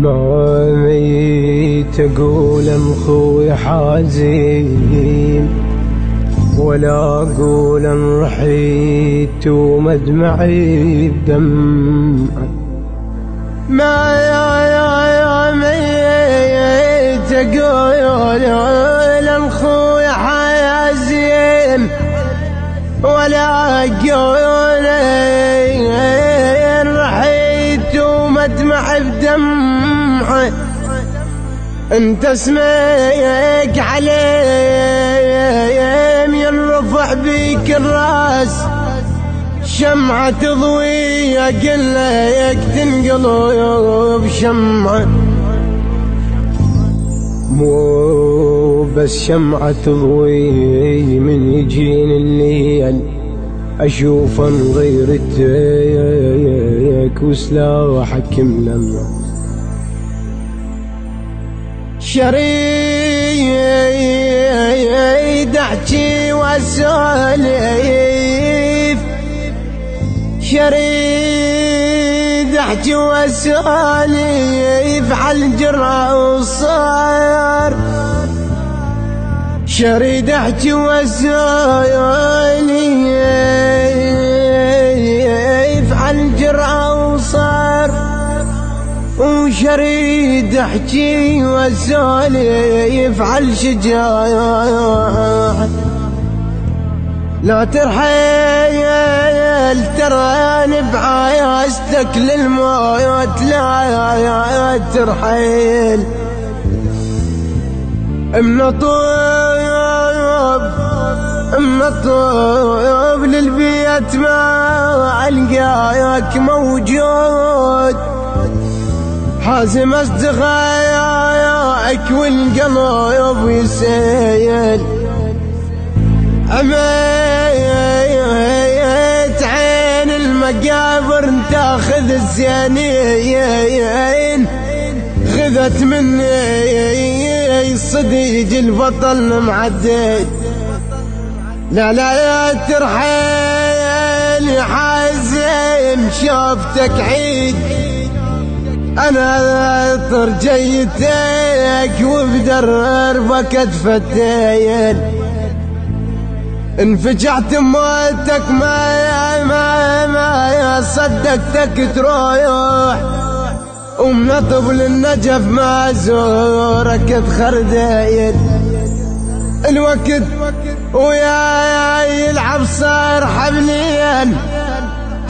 ما ميت أقول أن خوي حزين، ولا أقول أن رحيت ومدمعي بدمع. ما يا ميت أقول أن خوي حزين، ولا أقول أن رحيت ومدمعي بدمع. انت اسمك عليم ينرفع بيك الراس، شمعة تضوي اقل لك تنقلب شمعة. مو بس شمعة تضوي، من يجين الليل اشوف ان غيرتك وسلاحك ملمع. شريد احكي واسولف، شريد احكي واسولف عالجرح وصار. شريد احكي واسولف عالجرح وصار، وشريد احكي واسولف عالشجاع. لا ترحيل تراني بعايستك للموت، لا ترحيل من الطوب للبيت ما القاك موجود. حازم اصدقائك والقلب يسيل، عميت عين المقابر تاخذ الزينين. خذت مني صديق البطل معدي. لا ترحيل يا حازم شوفتك عيد، انا ترجيتك وبدربك اتفتين. انفجعت موتك ما صدقتك تروح، ومن طبل النجف ما زورك تخردين. الوقت ويا يلعب صار حبلين،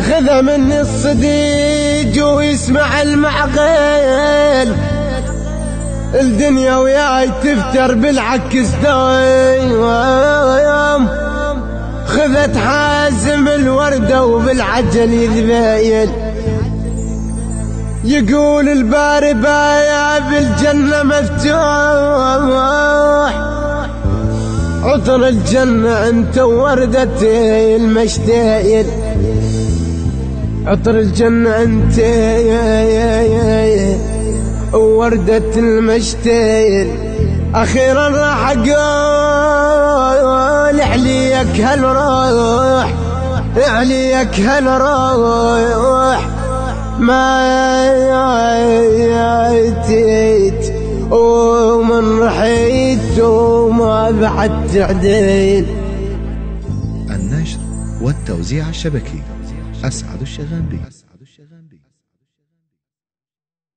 خذ مني الصديق ويسمع المعقل. الدنيا وياي تفتر بالعكس دوم، خذت حازم الوردة وبالعجل يذبايل. يقول الباري بايا بالجنة مفتوح، عطر الجنة انت ووردتي المشتايل. عطر الجنة انت ووردة المشتايل. اخيرا راح اقول عليك هالروح، عليك هالروح. ما جيت ومن رحيت وما بعدت عديل. النشر والتوزيع الشبكي أسعد الشغامبي.